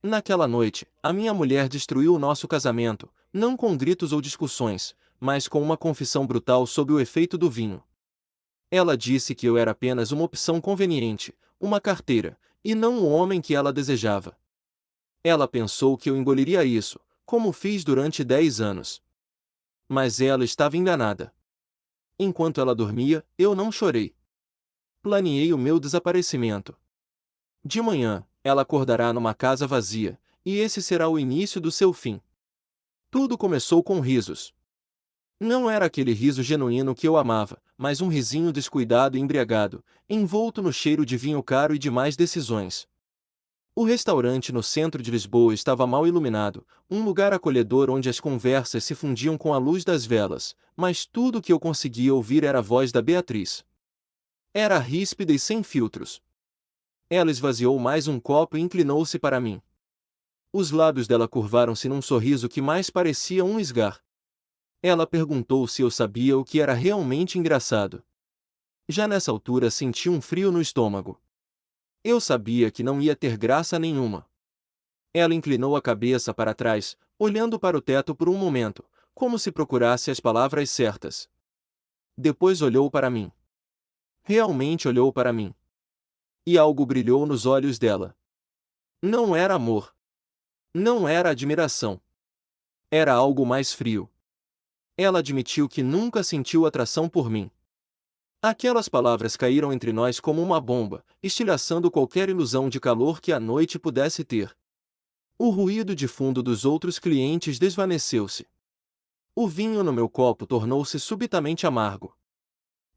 Naquela noite, a minha mulher destruiu o nosso casamento, não com gritos ou discussões, mas com uma confissão brutal sob o efeito do vinho. Ela disse que eu era apenas uma opção conveniente, uma carteira, e não o homem que ela desejava. Ela pensou que eu engoliria isso, como fiz durante 10 anos. Mas ela estava enganada. Enquanto ela dormia, eu não chorei. Planeei o meu desaparecimento. De manhã, ela acordará numa casa vazia, e esse será o início do seu fim. Tudo começou com risos. Não era aquele riso genuíno que eu amava, mas um risinho descuidado e embriagado, envolto no cheiro de vinho caro e de más decisões. O restaurante no centro de Lisboa estava mal iluminado, um lugar acolhedor onde as conversas se fundiam com a luz das velas, mas tudo o que eu conseguia ouvir era a voz da Beatriz. Era ríspida e sem filtros. Ela esvaziou mais um copo e inclinou-se para mim. Os lábios dela curvaram-se num sorriso que mais parecia um esgar. Ela perguntou se eu sabia o que era realmente engraçado. Já nessa altura senti um frio no estômago. Eu sabia que não ia ter graça nenhuma. Ela inclinou a cabeça para trás, olhando para o teto por um momento, como se procurasse as palavras certas. Depois olhou para mim. Realmente olhou para mim. E algo brilhou nos olhos dela. Não era amor. Não era admiração. Era algo mais frio. Ela admitiu que nunca sentiu atração por mim. Aquelas palavras caíram entre nós como uma bomba, estilhaçando qualquer ilusão de calor que a noite pudesse ter. O ruído de fundo dos outros clientes desvaneceu-se. O vinho no meu copo tornou-se subitamente amargo.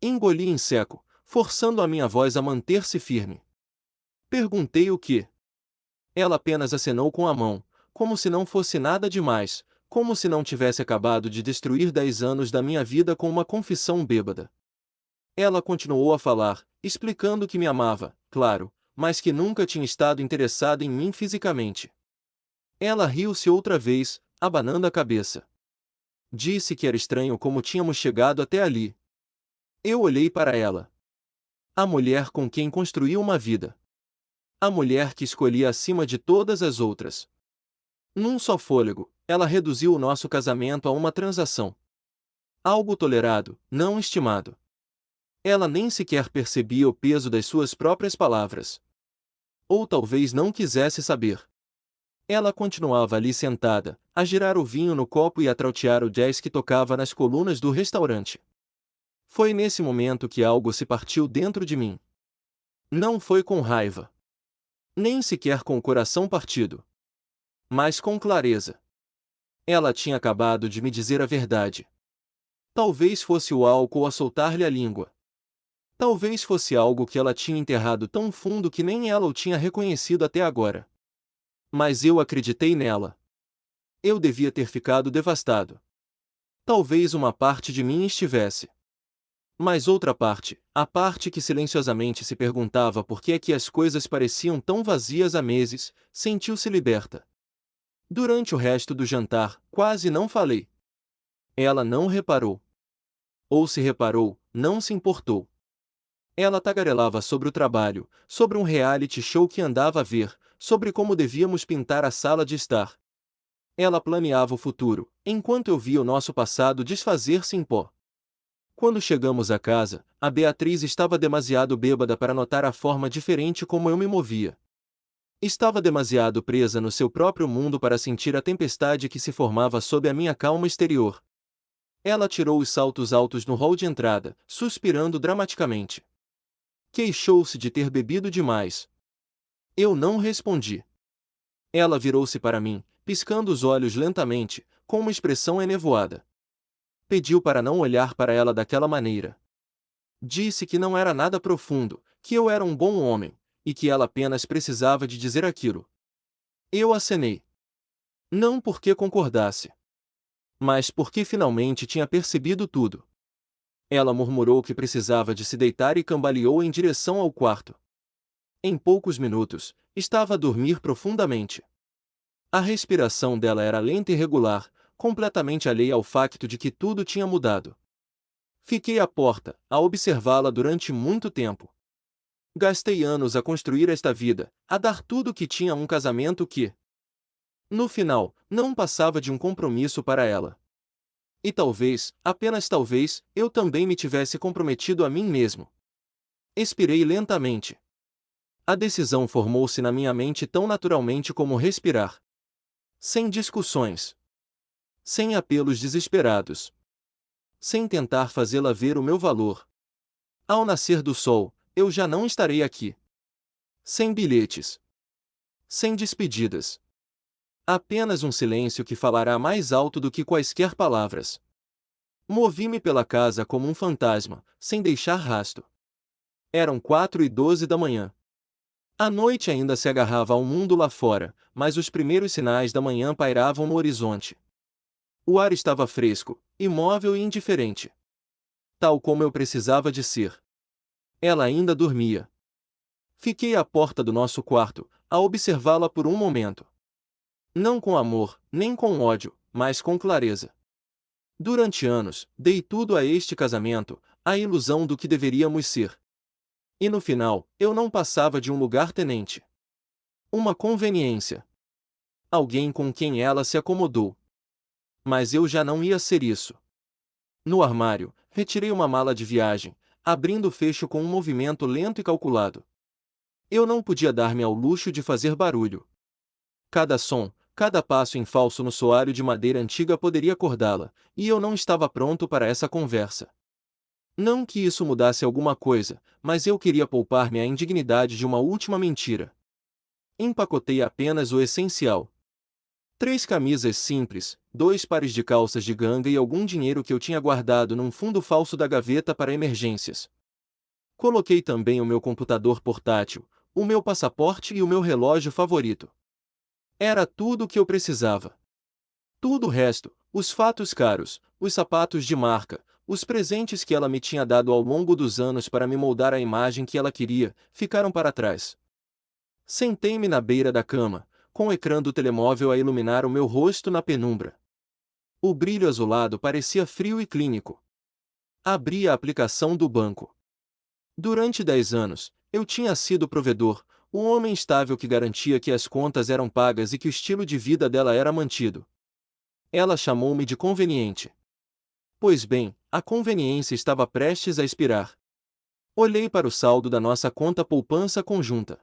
Engoli em seco, forçando a minha voz a manter-se firme. Perguntei o que. Ela apenas acenou com a mão, como se não fosse nada demais, como se não tivesse acabado de destruir 10 anos da minha vida com uma confissão bêbada. Ela continuou a falar, explicando que me amava, claro, mas que nunca tinha estado interessada em mim fisicamente. Ela riu-se outra vez, abanando a cabeça. Disse que era estranho como tínhamos chegado até ali. Eu olhei para ela. A mulher com quem construí uma vida. A mulher que escolhi acima de todas as outras. Num só fôlego, ela reduziu o nosso casamento a uma transação. Algo tolerado, não estimado. Ela nem sequer percebia o peso das suas próprias palavras. Ou talvez não quisesse saber. Ela continuava ali sentada, a girar o vinho no copo e a trautear o jazz que tocava nas colunas do restaurante. Foi nesse momento que algo se partiu dentro de mim. Não foi com raiva. Nem sequer com o coração partido. Mas com clareza. Ela tinha acabado de me dizer a verdade. Talvez fosse o álcool a soltar-lhe a língua. Talvez fosse algo que ela tinha enterrado tão fundo que nem ela o tinha reconhecido até agora. Mas eu acreditei nela. Eu devia ter ficado devastado. Talvez uma parte de mim estivesse. Mas outra parte, a parte que silenciosamente se perguntava por que é que as coisas pareciam tão vazias há meses, sentiu-se liberta. Durante o resto do jantar, quase não falei. Ela não reparou. Ou se reparou, não se importou. Ela tagarelava sobre o trabalho, sobre um reality show que andava a ver, sobre como devíamos pintar a sala de estar. Ela planeava o futuro, enquanto eu via o nosso passado desfazer-se em pó. Quando chegamos a casa, a Beatriz estava demasiado bêbada para notar a forma diferente como eu me movia. Estava demasiado presa no seu próprio mundo para sentir a tempestade que se formava sob a minha calma exterior. Ela tirou os saltos altos no hall de entrada, suspirando dramaticamente. Queixou-se de ter bebido demais. Eu não respondi. Ela virou-se para mim, piscando os olhos lentamente, com uma expressão enevoada. Pediu para não olhar para ela daquela maneira. Disse que não era nada profundo, que eu era um bom homem, e que ela apenas precisava de dizer aquilo. Eu acenei. Não porque concordasse, mas porque finalmente tinha percebido tudo. Ela murmurou que precisava de se deitar e cambaleou em direção ao quarto. Em poucos minutos, estava a dormir profundamente. A respiração dela era lenta e regular, completamente alheia ao facto de que tudo tinha mudado. Fiquei à porta, a observá-la durante muito tempo. Gastei anos a construir esta vida, a dar tudo o que tinha a um casamento que, No final, não passava de um compromisso para ela. E talvez, apenas talvez, eu também me tivesse comprometido a mim mesmo. Expirei lentamente. A decisão formou-se na minha mente tão naturalmente como respirar. Sem discussões. Sem apelos desesperados. Sem tentar fazê-la ver o meu valor. Ao nascer do sol, eu já não estarei aqui. Sem bilhetes. Sem despedidas. Apenas um silêncio que falará mais alto do que quaisquer palavras. Movi-me pela casa como um fantasma, sem deixar rasto. Eram 4:12 da manhã. A noite ainda se agarrava ao mundo lá fora, mas os primeiros sinais da manhã pairavam no horizonte. O ar estava fresco, imóvel e indiferente. Tal como eu precisava de ser. Ela ainda dormia. Fiquei à porta do nosso quarto, a observá-la por um momento. Não com amor, nem com ódio, mas com clareza. Durante anos, dei tudo a este casamento, a ilusão do que deveríamos ser. E no final, eu não passava de um lugar-tenente. Uma conveniência. Alguém com quem ela se acomodou. Mas eu já não ia ser isso. No armário, retirei uma mala de viagem, abrindo o fecho com um movimento lento e calculado. Eu não podia dar-me ao luxo de fazer barulho. Cada som, cada passo em falso no soalho de madeira antiga poderia acordá-la, e eu não estava pronto para essa conversa. Não que isso mudasse alguma coisa, mas eu queria poupar-me a indignidade de uma última mentira. Empacotei apenas o essencial. 3 camisas simples, 2 pares de calças de ganga e algum dinheiro que eu tinha guardado num fundo falso da gaveta para emergências. Coloquei também o meu computador portátil, o meu passaporte e o meu relógio favorito. Era tudo o que eu precisava. Tudo o resto, os fatos caros, os sapatos de marca, os presentes que ela me tinha dado ao longo dos anos para me moldar a imagem que ela queria, ficaram para trás. Sentei-me na beira da cama, com o ecrã do telemóvel a iluminar o meu rosto na penumbra. O brilho azulado parecia frio e clínico. Abri a aplicação do banco. Durante 10 anos, eu tinha sido provedor, o homem estável que garantia que as contas eram pagas e que o estilo de vida dela era mantido. Ela chamou-me de conveniente. Pois bem, a conveniência estava prestes a expirar. Olhei para o saldo da nossa conta poupança conjunta.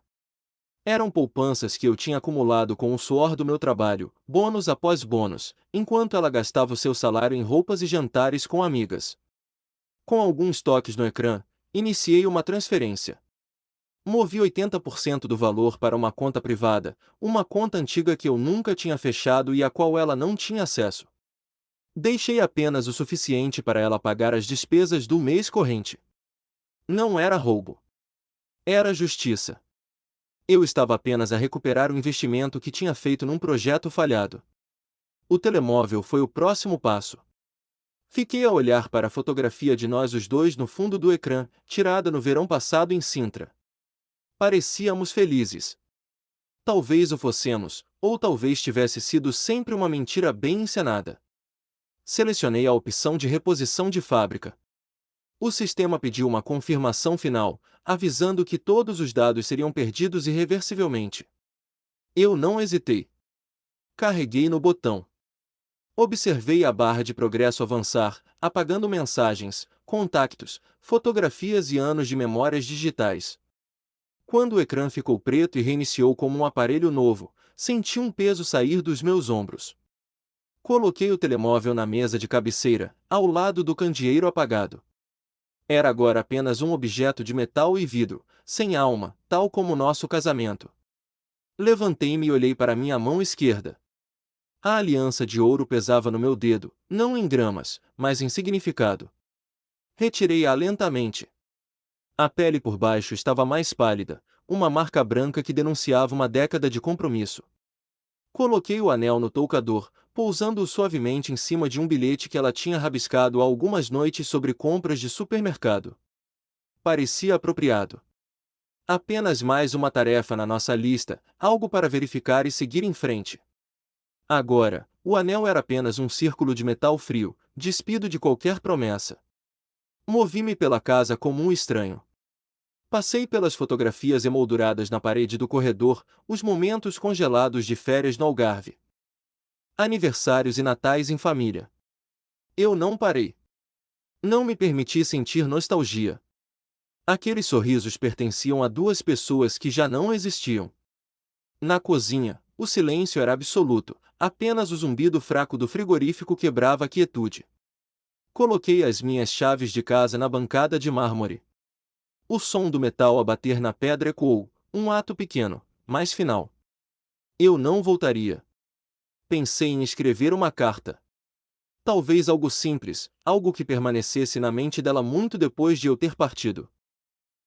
Eram poupanças que eu tinha acumulado com o suor do meu trabalho, bônus após bônus, enquanto ela gastava o seu salário em roupas e jantares com amigas. Com alguns toques no ecrã, iniciei uma transferência. Movi 80% do valor para uma conta privada, uma conta antiga que eu nunca tinha fechado e a qual ela não tinha acesso. Deixei apenas o suficiente para ela pagar as despesas do mês corrente. Não era roubo. Era justiça. Eu estava apenas a recuperar o investimento que tinha feito num projeto falhado. O telemóvel foi o próximo passo. Fiquei a olhar para a fotografia de nós os dois no fundo do ecrã, tirada no verão passado em Sintra. Parecíamos felizes. Talvez o fossemos, ou talvez tivesse sido sempre uma mentira bem encenada. Selecionei a opção de reposição de fábrica. O sistema pediu uma confirmação final, avisando que todos os dados seriam perdidos irreversivelmente. Eu não hesitei. Carreguei no botão. Observei a barra de progresso avançar, apagando mensagens, contactos, fotografias e anos de memórias digitais. Quando o ecrã ficou preto e reiniciou como um aparelho novo, senti um peso sair dos meus ombros. Coloquei o telemóvel na mesa de cabeceira, ao lado do candeeiro apagado. Era agora apenas um objeto de metal e vidro, sem alma, tal como nosso casamento. Levantei-me e olhei para minha mão esquerda. A aliança de ouro pesava no meu dedo, não em gramas, mas em significado. Retirei-a lentamente. A pele por baixo estava mais pálida, uma marca branca que denunciava uma década de compromisso. Coloquei o anel no toucador, pousando-o suavemente em cima de um bilhete que ela tinha rabiscado há algumas noites sobre compras de supermercado. Parecia apropriado. Apenas mais uma tarefa na nossa lista, algo para verificar e seguir em frente. Agora, o anel era apenas um círculo de metal frio, despido de qualquer promessa. Movi-me pela casa como um estranho. Passei pelas fotografias emolduradas na parede do corredor, os momentos congelados de férias no Algarve. aniversários e natais em família. Eu não parei. Não me permiti sentir nostalgia. Aqueles sorrisos pertenciam a duas pessoas que já não existiam. Na cozinha, o silêncio era absoluto, apenas o zumbido fraco do frigorífico quebrava a quietude. Coloquei as minhas chaves de casa na bancada de mármore. O som do metal a bater na pedra ecoou, um ato pequeno, mas final. Eu não voltaria. Pensei em escrever uma carta. Talvez algo simples, algo que permanecesse na mente dela muito depois de eu ter partido.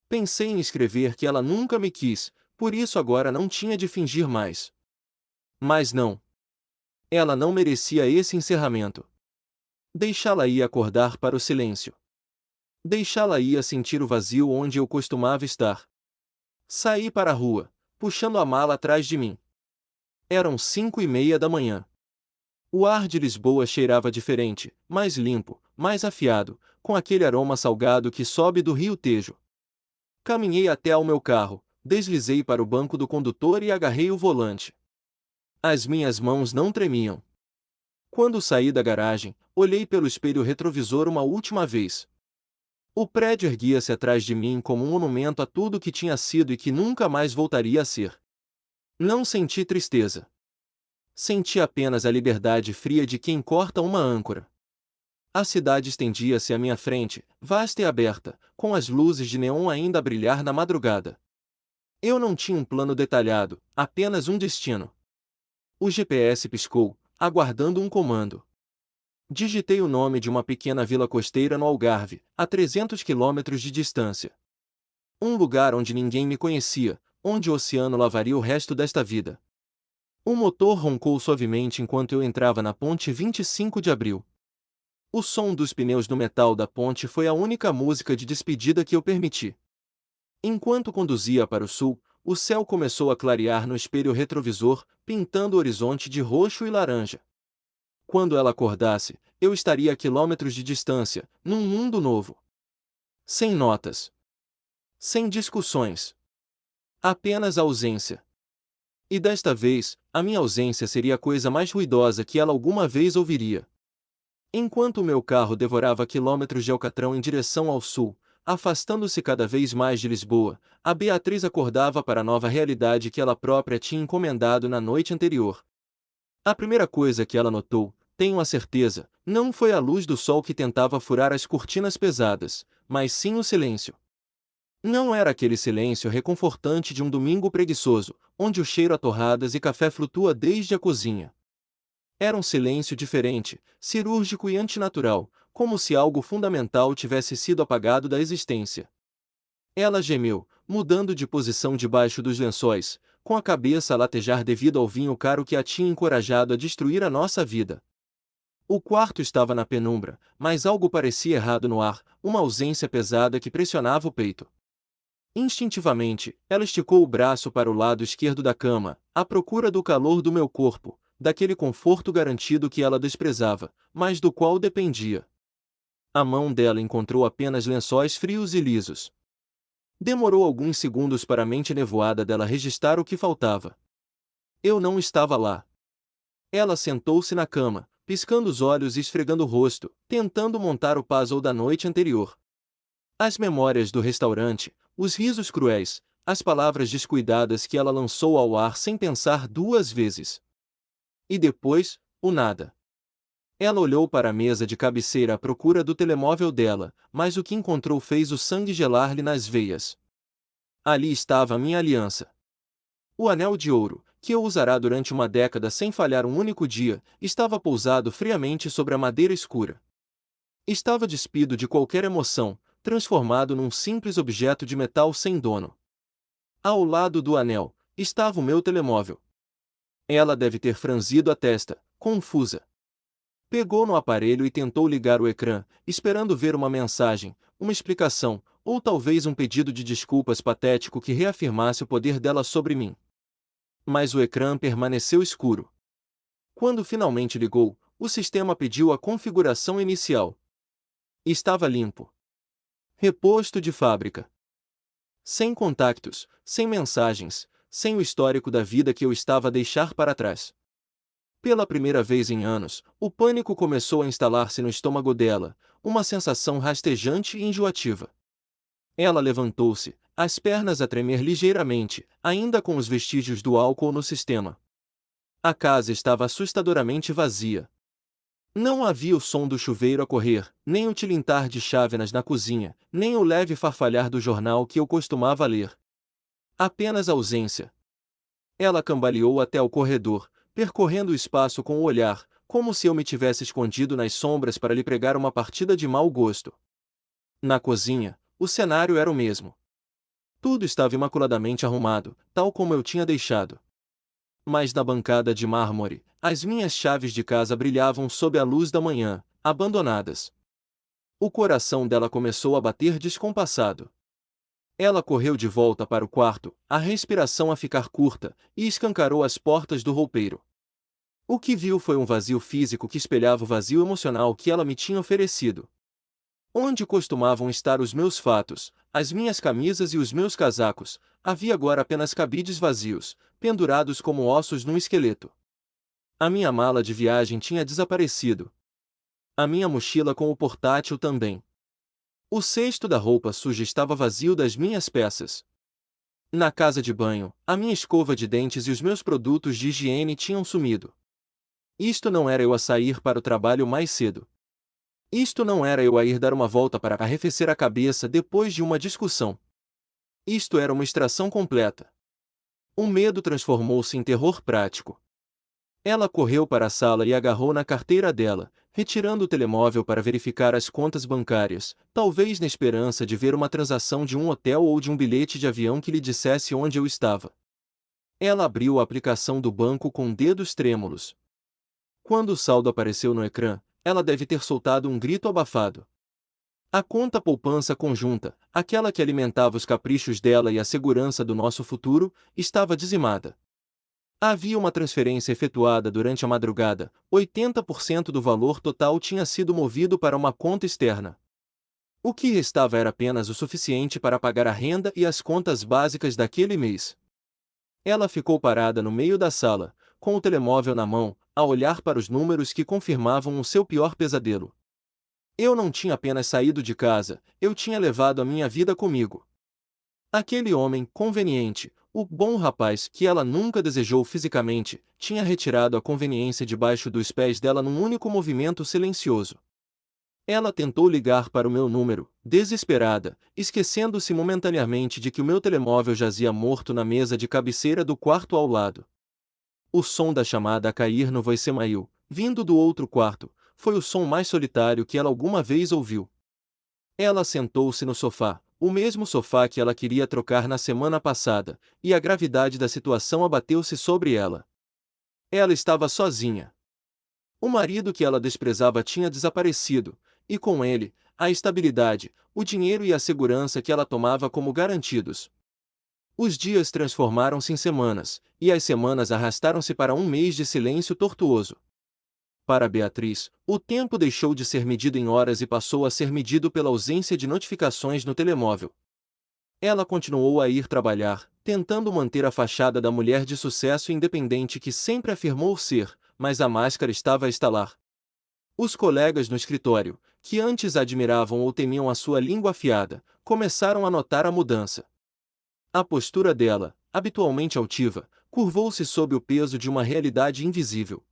Pensei em escrever que ela nunca me quis, por isso agora não tinha de fingir mais. Mas não. Ela não merecia esse encerramento. Deixá-la ia acordar para o silêncio. Deixá-la ia sentir o vazio onde eu costumava estar. Saí para a rua, puxando a mala atrás de mim. Eram 5:30 da manhã. O ar de Lisboa cheirava diferente, mais limpo, mais afiado, com aquele aroma salgado que sobe do rio Tejo. Caminhei até ao meu carro, deslizei para o banco do condutor e agarrei o volante. As minhas mãos não tremiam. Quando saí da garagem, olhei pelo espelho retrovisor uma última vez. O prédio erguia-se atrás de mim como um monumento a tudo que tinha sido e que nunca mais voltaria a ser. Não senti tristeza. Senti apenas a liberdade fria de quem corta uma âncora. A cidade estendia-se à minha frente, vasta e aberta, com as luzes de neon ainda a brilhar na madrugada. Eu não tinha um plano detalhado, apenas um destino. O GPS piscou, aguardando um comando. Digitei o nome de uma pequena vila costeira no Algarve, a 300 quilômetros de distância. Um lugar onde ninguém me conhecia, onde o oceano lavaria o resto desta vida. O motor roncou suavemente enquanto eu entrava na ponte 25 de abril. O som dos pneus no metal da ponte foi a única música de despedida que eu permiti. Enquanto conduzia para o sul, o céu começou a clarear no espelho retrovisor, pintando o horizonte de roxo e laranja. Quando ela acordasse, eu estaria a quilômetros de distância, num mundo novo. Sem notas. Sem discussões. Apenas ausência. E desta vez, a minha ausência seria a coisa mais ruidosa que ela alguma vez ouviria. Enquanto o meu carro devorava quilômetros de Alcatrão em direção ao sul, afastando-se cada vez mais de Lisboa, a Beatriz acordava para a nova realidade que ela própria tinha encomendado na noite anterior. A primeira coisa que ela notou, tenho a certeza, não foi a luz do sol que tentava furar as cortinas pesadas, mas sim o silêncio. Não era aquele silêncio reconfortante de um domingo preguiçoso, onde o cheiro a torradas e café flutua desde a cozinha. Era um silêncio diferente, cirúrgico e antinatural, como se algo fundamental tivesse sido apagado da existência. Ela gemeu, mudando de posição debaixo dos lençóis, com a cabeça a latejar devido ao vinho caro que a tinha encorajado a destruir a nossa vida. O quarto estava na penumbra, mas algo parecia errado no ar, uma ausência pesada que pressionava o peito. Instintivamente, ela esticou o braço para o lado esquerdo da cama, à procura do calor do meu corpo, daquele conforto garantido que ela desprezava, mas do qual dependia. A mão dela encontrou apenas lençóis frios e lisos. Demorou alguns segundos para a mente nevoada dela registrar o que faltava. Eu não estava lá. Ela sentou-se na cama, piscando os olhos e esfregando o rosto, tentando montar o puzzle da noite anterior. As memórias do restaurante, os risos cruéis, as palavras descuidadas que ela lançou ao ar sem pensar duas vezes. E depois, o nada. Ela olhou para a mesa de cabeceira à procura do telemóvel dela, mas o que encontrou fez o sangue gelar-lhe nas veias. Ali estava a minha aliança. O anel de ouro, que eu usará durante uma década sem falhar um único dia, estava pousado friamente sobre a madeira escura. Estava despido de qualquer emoção, transformado num simples objeto de metal sem dono. Ao lado do anel, estava o meu telemóvel. Ela deve ter franzido a testa, confusa. Pegou no aparelho e tentou ligar o ecrã, esperando ver uma mensagem, uma explicação, ou talvez um pedido de desculpas patético que reafirmasse o poder dela sobre mim. Mas o ecrã permaneceu escuro. Quando finalmente ligou, o sistema pediu a configuração inicial. Estava limpo. Reposto de fábrica. Sem contactos, sem mensagens, sem o histórico da vida que eu estava a deixar para trás. Pela primeira vez em anos, o pânico começou a instalar-se no estômago dela, uma sensação rastejante e enjoativa. Ela levantou-se, as pernas a tremer ligeiramente, ainda com os vestígios do álcool no sistema. A casa estava assustadoramente vazia. Não havia o som do chuveiro a correr, nem o tilintar de chávenas na cozinha, nem o leve farfalhar do jornal que eu costumava ler. Apenas ausência. Ela cambaleou até o corredor, percorrendo o espaço com o olhar, como se eu me tivesse escondido nas sombras para lhe pregar uma partida de mau gosto. Na cozinha, o cenário era o mesmo. Tudo estava imaculadamente arrumado, tal como eu tinha deixado. Mas na bancada de mármore, as minhas chaves de casa brilhavam sob a luz da manhã, abandonadas. O coração dela começou a bater descompassado. Ela correu de volta para o quarto, a respiração a ficar curta, e escancarou as portas do roupeiro. O que viu foi um vazio físico que espelhava o vazio emocional que ela me tinha oferecido. Onde costumavam estar os meus fatos, as minhas camisas e os meus casacos, havia agora apenas cabides vazios, pendurados como ossos num esqueleto. A minha mala de viagem tinha desaparecido. A minha mochila com o portátil também. O cesto da roupa suja estava vazio das minhas peças. Na casa de banho, a minha escova de dentes e os meus produtos de higiene tinham sumido. Isto não era eu a sair para o trabalho mais cedo. Isto não era eu a ir dar uma volta para arrefecer a cabeça depois de uma discussão. Isto era uma extração completa. O medo transformou-se em terror prático. Ela correu para a sala e agarrou na carteira dela, retirando o telemóvel para verificar as contas bancárias, talvez na esperança de ver uma transação de um hotel ou de um bilhete de avião que lhe dissesse onde eu estava. Ela abriu a aplicação do banco com dedos trêmulos. Quando o saldo apareceu no ecrã, ela deve ter soltado um grito abafado. A conta poupança conjunta, aquela que alimentava os caprichos dela e a segurança do nosso futuro, estava dizimada. Havia uma transferência efetuada durante a madrugada, 80% do valor total tinha sido movido para uma conta externa. O que restava era apenas o suficiente para pagar a renda e as contas básicas daquele mês. Ela ficou parada no meio da sala, com o telemóvel na mão, a olhar para os números que confirmavam o seu pior pesadelo. Eu não tinha apenas saído de casa, eu tinha levado a minha vida comigo. Aquele homem conveniente, o bom rapaz que ela nunca desejou fisicamente, tinha retirado a conveniência debaixo dos pés dela num único movimento silencioso. Ela tentou ligar para o meu número, desesperada, esquecendo-se momentaneamente de que o meu telemóvel jazia morto na mesa de cabeceira do quarto ao lado. O som da chamada a cair no voicemail, vindo do outro quarto, foi o som mais solitário que ela alguma vez ouviu. Ela sentou-se no sofá, o mesmo sofá que ela queria trocar na semana passada, e a gravidade da situação abateu-se sobre ela. Ela estava sozinha. O marido que ela desprezava tinha desaparecido, e com ele, a estabilidade, o dinheiro e a segurança que ela tomava como garantidos. Os dias transformaram-se em semanas, e as semanas arrastaram-se para um mês de silêncio tortuoso. Para Beatriz, o tempo deixou de ser medido em horas e passou a ser medido pela ausência de notificações no telemóvel. Ela continuou a ir trabalhar, tentando manter a fachada da mulher de sucesso independente que sempre afirmou ser, mas a máscara estava a estalar. Os colegas no escritório, que antes admiravam ou temiam a sua língua afiada, começaram a notar a mudança. A postura dela, habitualmente altiva, curvou-se sob o peso de uma realidade invisível.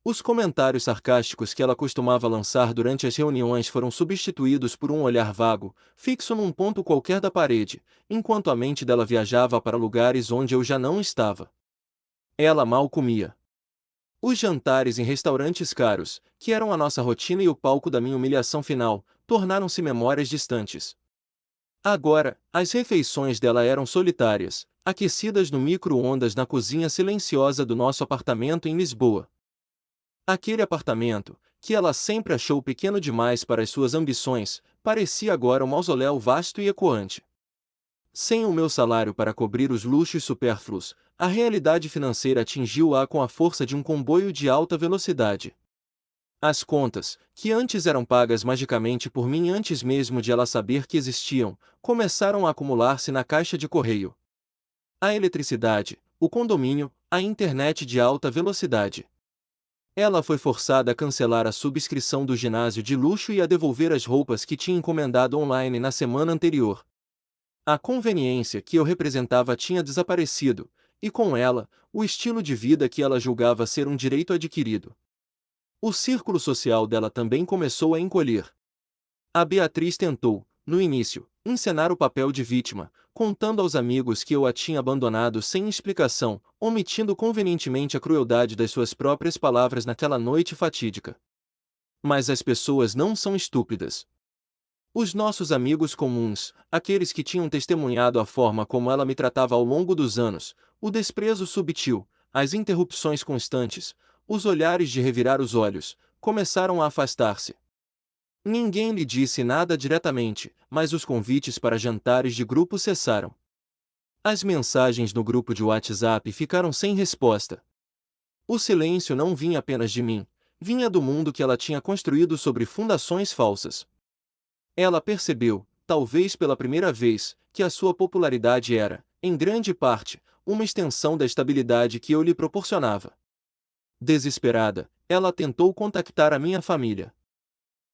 Os comentários sarcásticos que ela costumava lançar durante as reuniões foram substituídos por um olhar vago, fixo num ponto qualquer da parede, enquanto a mente dela viajava para lugares onde eu já não estava. Ela mal comia. Os jantares em restaurantes caros, que eram a nossa rotina e o palco da minha humilhação final, tornaram-se memórias distantes. Agora, as refeições dela eram solitárias, aquecidas no micro-ondas na cozinha silenciosa do nosso apartamento em Lisboa. Aquele apartamento, que ela sempre achou pequeno demais para as suas ambições, parecia agora um mausoléu vasto e ecoante. Sem o meu salário para cobrir os luxos supérfluos, a realidade financeira atingiu-a com a força de um comboio de alta velocidade. As contas, que antes eram pagas magicamente por mim antes mesmo de ela saber que existiam, começaram a acumular-se na caixa de correio. A eletricidade, o condomínio, a internet de alta velocidade. Ela foi forçada a cancelar a subscrição do ginásio de luxo e a devolver as roupas que tinha encomendado online na semana anterior. A conveniência que eu representava tinha desaparecido, e com ela, o estilo de vida que ela julgava ser um direito adquirido. O círculo social dela também começou a encolher. A Beatriz tentou, no início, encenar o papel de vítima, contando aos amigos que eu a tinha abandonado sem explicação, omitindo convenientemente a crueldade das suas próprias palavras naquela noite fatídica. Mas as pessoas não são estúpidas. Os nossos amigos comuns, aqueles que tinham testemunhado a forma como ela me tratava ao longo dos anos, o desprezo subtil, as interrupções constantes, os olhares de revirar os olhos, começaram a afastar-se. Ninguém lhe disse nada diretamente, mas os convites para jantares de grupo cessaram. As mensagens no grupo de WhatsApp ficaram sem resposta. O silêncio não vinha apenas de mim, vinha do mundo que ela tinha construído sobre fundações falsas. Ela percebeu, talvez pela primeira vez, que a sua popularidade era, em grande parte, uma extensão da estabilidade que eu lhe proporcionava. Desesperada, ela tentou contactar a minha família.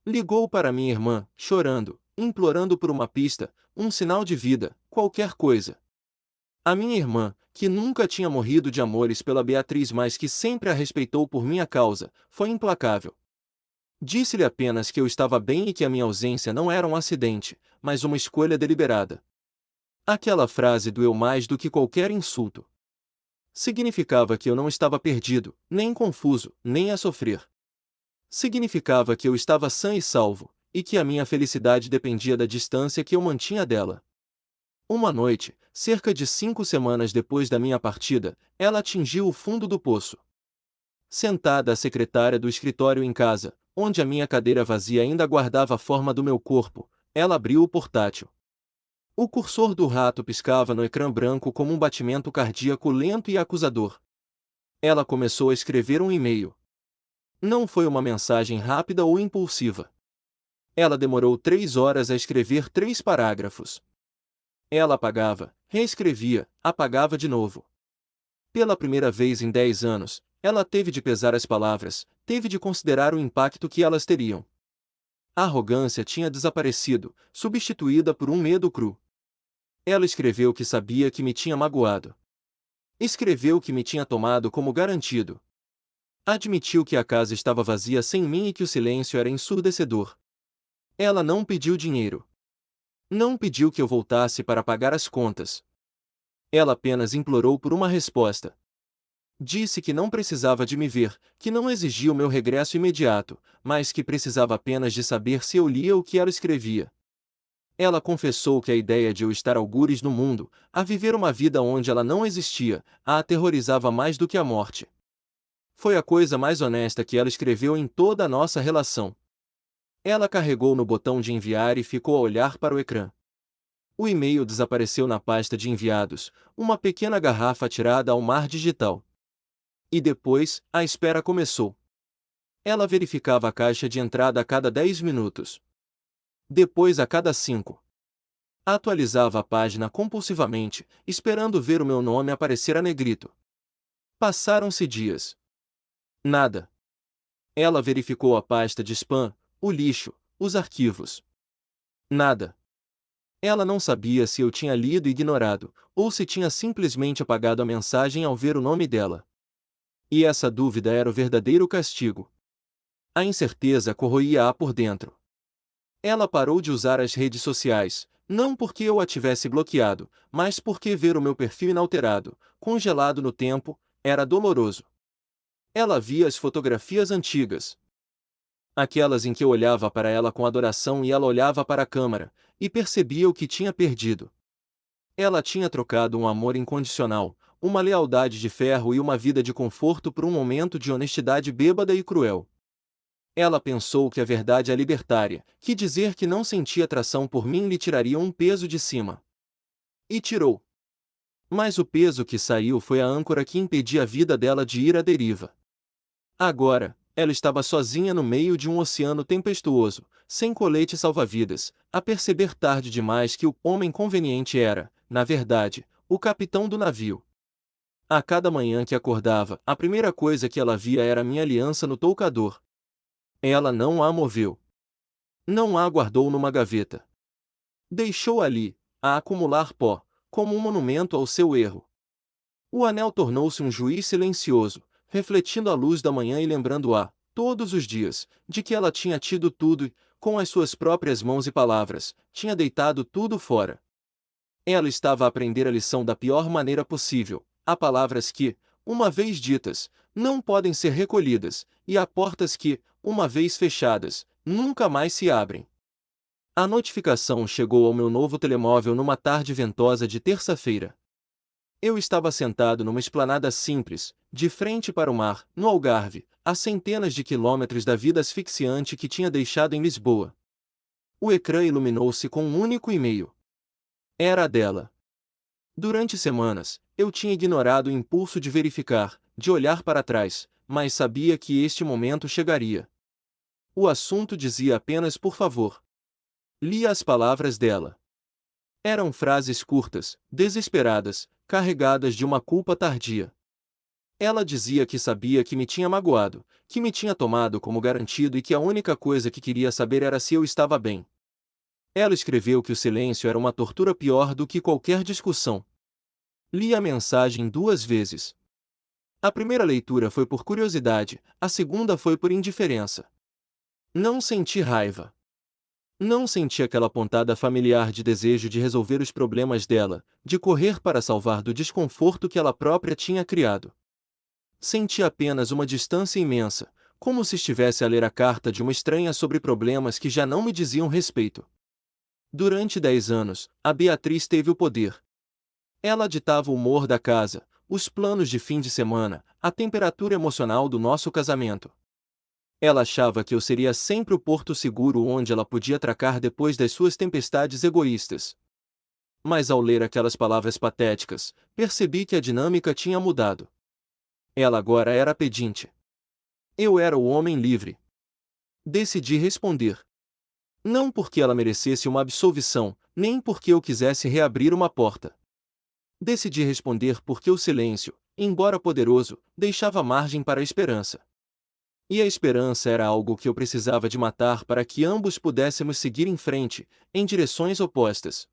Ligou para minha irmã, chorando, implorando por uma pista, um sinal de vida, qualquer coisa. A minha irmã, que nunca tinha morrido de amores pela Beatriz, mas que sempre a respeitou por minha causa, foi implacável. Disse-lhe apenas que eu estava bem e que a minha ausência não era um acidente, mas uma escolha deliberada. Aquela frase doeu mais do que qualquer insulto. Significava que eu não estava perdido, nem confuso, nem a sofrer. Significava que eu estava sã e salvo, e que a minha felicidade dependia da distância que eu mantinha dela. Uma noite, cerca de 5 semanas depois da minha partida, ela atingiu o fundo do poço. Sentada à secretária do escritório em casa, onde a minha cadeira vazia ainda guardava a forma do meu corpo, ela abriu o portátil. O cursor do rato piscava no ecrã branco como um batimento cardíaco lento e acusador. Ela começou a escrever um e-mail. Não foi uma mensagem rápida ou impulsiva. Ela demorou 3 horas a escrever 3 parágrafos. Ela apagava, reescrevia, apagava de novo. Pela primeira vez em 10 anos, ela teve de pesar as palavras, teve de considerar o impacto que elas teriam. A arrogância tinha desaparecido, substituída por um medo cru. Ela escreveu que sabia que me tinha magoado. Escreveu que me tinha tomado como garantido. Admitiu que a casa estava vazia sem mim e que o silêncio era ensurdecedor. Ela não pediu dinheiro. Não pediu que eu voltasse para pagar as contas. Ela apenas implorou por uma resposta. Disse que não precisava de me ver, que não exigia o meu regresso imediato, mas que precisava apenas de saber se eu lia o que ela escrevia. Ela confessou que a ideia de eu estar algures no mundo, a viver uma vida onde ela não existia, a aterrorizava mais do que a morte. Foi a coisa mais honesta que ela escreveu em toda a nossa relação. Ela carregou no botão de enviar e ficou a olhar para o ecrã. O e-mail desapareceu na pasta de enviados, uma pequena garrafa atirada ao mar digital. E depois, a espera começou. Ela verificava a caixa de entrada a cada 10 minutos. Depois a cada 5. Atualizava a página compulsivamente, esperando ver o meu nome aparecer a negrito. Passaram-se dias. Nada. Ela verificou a pasta de spam, o lixo, os arquivos. Nada. Ela não sabia se eu tinha lido e ignorado, ou se tinha simplesmente apagado a mensagem ao ver o nome dela. E essa dúvida era o verdadeiro castigo. A incerteza corroía-a por dentro. Ela parou de usar as redes sociais, não porque eu a tivesse bloqueado, mas porque ver o meu perfil inalterado, congelado no tempo, era doloroso. Ela via as fotografias antigas. Aquelas em que eu olhava para ela com adoração e ela olhava para a câmera, e percebia o que tinha perdido. Ela tinha trocado um amor incondicional, uma lealdade de ferro e uma vida de conforto por um momento de honestidade bêbada e cruel. Ela pensou que a verdade é libertária, que dizer que não sentia atração por mim lhe tiraria um peso de cima. E tirou. Mas o peso que saiu foi a âncora que impedia a vida dela de ir à deriva. Agora, ela estava sozinha no meio de um oceano tempestuoso, sem colete salva-vidas, a perceber tarde demais que o homem conveniente era, na verdade, o capitão do navio. A cada manhã que acordava, a primeira coisa que ela via era minha aliança no toucador. Ela não a moveu. Não a guardou numa gaveta. Deixou ali, a acumular pó, como um monumento ao seu erro. O anel tornou-se um juiz silencioso, refletindo a luz da manhã e lembrando-a, todos os dias, de que ela tinha tido tudo e, com as suas próprias mãos e palavras, tinha deitado tudo fora. Ela estava a aprender a lição da pior maneira possível. Há palavras que, uma vez ditas, não podem ser recolhidas, e há portas que, uma vez fechadas, nunca mais se abrem. A notificação chegou ao meu novo telemóvel numa tarde ventosa de terça-feira. Eu estava sentado numa esplanada simples, de frente para o mar, no Algarve, a centenas de quilômetros da vida asfixiante que tinha deixado em Lisboa. O ecrã iluminou-se com um único e-mail. Era a dela. Durante semanas, eu tinha ignorado o impulso de verificar, de olhar para trás, mas sabia que este momento chegaria. O assunto dizia apenas por favor. Lia as palavras dela. Eram frases curtas, desesperadas, carregadas de uma culpa tardia. Ela dizia que sabia que me tinha magoado, que me tinha tomado como garantido e que a única coisa que queria saber era se eu estava bem. Ela escreveu que o silêncio era uma tortura pior do que qualquer discussão. Li a mensagem 2 vezes. A primeira leitura foi por curiosidade, a segunda foi por indiferença. Não senti raiva. Não senti aquela pontada familiar de desejo de resolver os problemas dela, de correr para salvar do desconforto que ela própria tinha criado. Senti apenas uma distância imensa, como se estivesse a ler a carta de uma estranha sobre problemas que já não me diziam respeito. Durante 10 anos, a Beatriz teve o poder. Ela ditava o humor da casa, os planos de fim de semana, a temperatura emocional do nosso casamento. Ela achava que eu seria sempre o porto seguro onde ela podia atracar depois das suas tempestades egoístas. Mas ao ler aquelas palavras patéticas, percebi que a dinâmica tinha mudado. Ela agora era a pedinte. Eu era o homem livre. Decidi responder. Não porque ela merecesse uma absolvição, nem porque eu quisesse reabrir uma porta. Decidi responder porque o silêncio, embora poderoso, deixava margem para a esperança. E a esperança era algo que eu precisava de matar para que ambos pudéssemos seguir em frente, em direções opostas.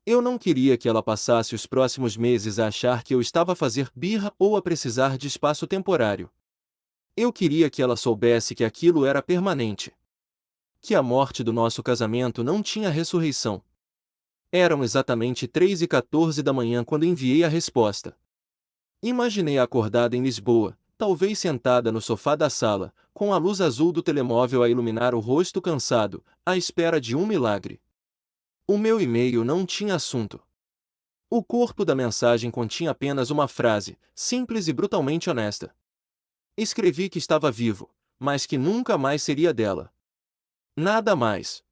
Eu não queria que ela passasse os próximos meses a achar que eu estava a fazer birra ou a precisar de espaço temporário. Eu queria que ela soubesse que aquilo era permanente. Que a morte do nosso casamento não tinha ressurreição. Eram exatamente 3h14 da manhã quando enviei a resposta. Imaginei-a acordada em Lisboa, talvez sentada no sofá da sala, com a luz azul do telemóvel a iluminar o rosto cansado, à espera de um milagre. O meu e-mail não tinha assunto. O corpo da mensagem continha apenas uma frase, simples e brutalmente honesta. Escrevi que estava vivo, mas que nunca mais seria dela. Nada mais.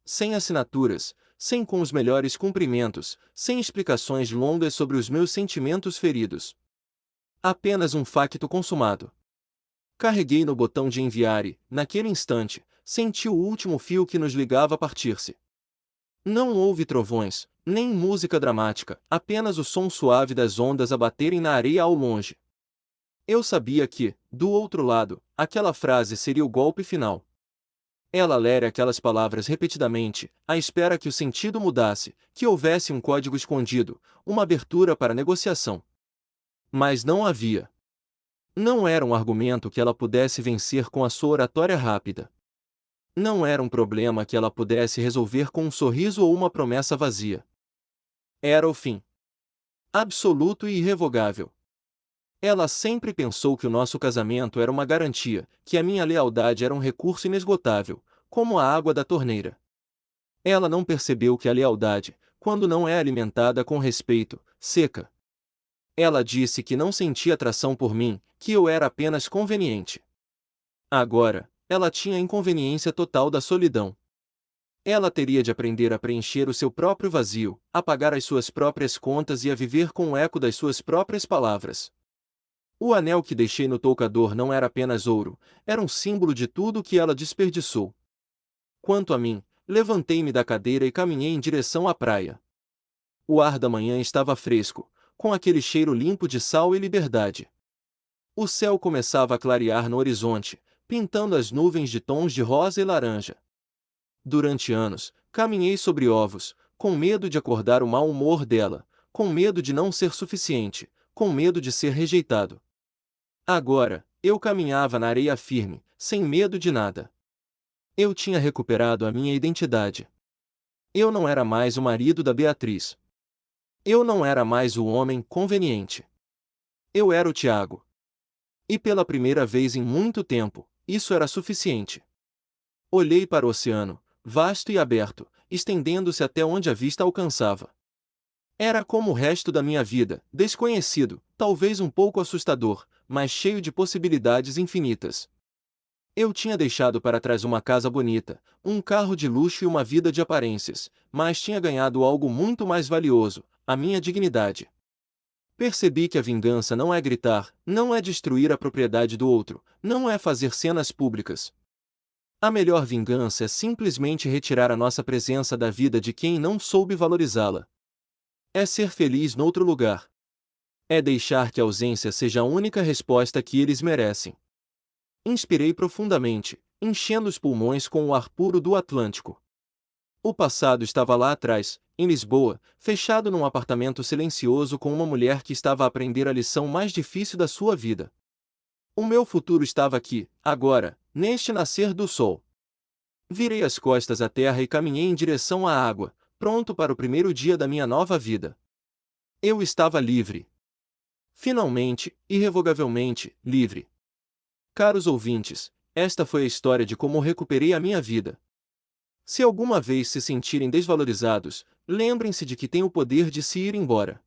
Sem assinaturas, sem com os melhores cumprimentos, sem explicações longas sobre os meus sentimentos feridos. Apenas um facto consumado. Carreguei no botão de enviar e, naquele instante, senti o último fio que nos ligava a partir-se. Não houve trovões, nem música dramática, apenas o som suave das ondas a baterem na areia ao longe. Eu sabia que, do outro lado, aquela frase seria o golpe final. Ela lera aquelas palavras repetidamente, à espera que o sentido mudasse, que houvesse um código escondido, uma abertura para negociação. Mas não havia. Não era um argumento que ela pudesse vencer com a sua oratória rápida. Não era um problema que ela pudesse resolver com um sorriso ou uma promessa vazia. Era o fim. Absoluto e irrevogável. Ela sempre pensou que o nosso casamento era uma garantia, que a minha lealdade era um recurso inesgotável, como a água da torneira. Ela não percebeu que a lealdade, quando não é alimentada com respeito, seca. Ela disse que não sentia atração por mim, que eu era apenas conveniente. Agora, ela tinha a inconveniência total da solidão. Ela teria de aprender a preencher o seu próprio vazio, a pagar as suas próprias contas e a viver com o eco das suas próprias palavras. O anel que deixei no toucador não era apenas ouro, era um símbolo de tudo que ela desperdiçou. Quanto a mim, levantei-me da cadeira e caminhei em direção à praia. O ar da manhã estava fresco, com aquele cheiro limpo de sal e liberdade. O céu começava a clarear no horizonte, pintando as nuvens de tons de rosa e laranja. Durante anos, caminhei sobre ovos, com medo de acordar o mau humor dela, com medo de não ser suficiente, com medo de ser rejeitado. Agora, eu caminhava na areia firme, sem medo de nada. Eu tinha recuperado a minha identidade. Eu não era mais o marido da Beatriz. Eu não era mais o homem conveniente. Eu era o Tiago. E pela primeira vez em muito tempo, isso era suficiente. Olhei para o oceano, vasto e aberto, estendendo-se até onde a vista alcançava. Era como o resto da minha vida, desconhecido, talvez um pouco assustador, mas cheio de possibilidades infinitas. Eu tinha deixado para trás uma casa bonita, um carro de luxo e uma vida de aparências, mas tinha ganhado algo muito mais valioso, a minha dignidade. Percebi que a vingança não é gritar, não é destruir a propriedade do outro, não é fazer cenas públicas. A melhor vingança é simplesmente retirar a nossa presença da vida de quem não soube valorizá-la. É ser feliz noutro lugar. É deixar que a ausência seja a única resposta que eles merecem. Inspirei profundamente, enchendo os pulmões com o ar puro do Atlântico. O passado estava lá atrás, em Lisboa, fechado num apartamento silencioso com uma mulher que estava a aprender a lição mais difícil da sua vida. O meu futuro estava aqui, agora, neste nascer do sol. Virei as costas à terra e caminhei em direção à água, pronto para o primeiro dia da minha nova vida. Eu estava livre. Finalmente, irrevogavelmente, livre. Caros ouvintes, esta foi a história de como recuperei a minha vida. Se alguma vez se sentirem desvalorizados, lembrem-se de que têm o poder de se ir embora.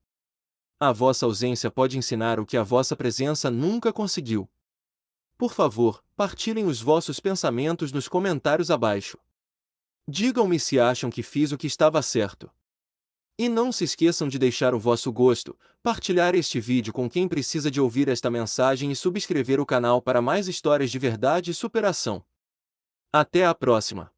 A vossa ausência pode ensinar o que a vossa presença nunca conseguiu. Por favor, partilhem os vossos pensamentos nos comentários abaixo. Digam-me se acham que fiz o que estava certo. E não se esqueçam de deixar o vosso gosto, partilhar este vídeo com quem precisa de ouvir esta mensagem e subscrever o canal para mais histórias de verdade e superação. Até a próxima!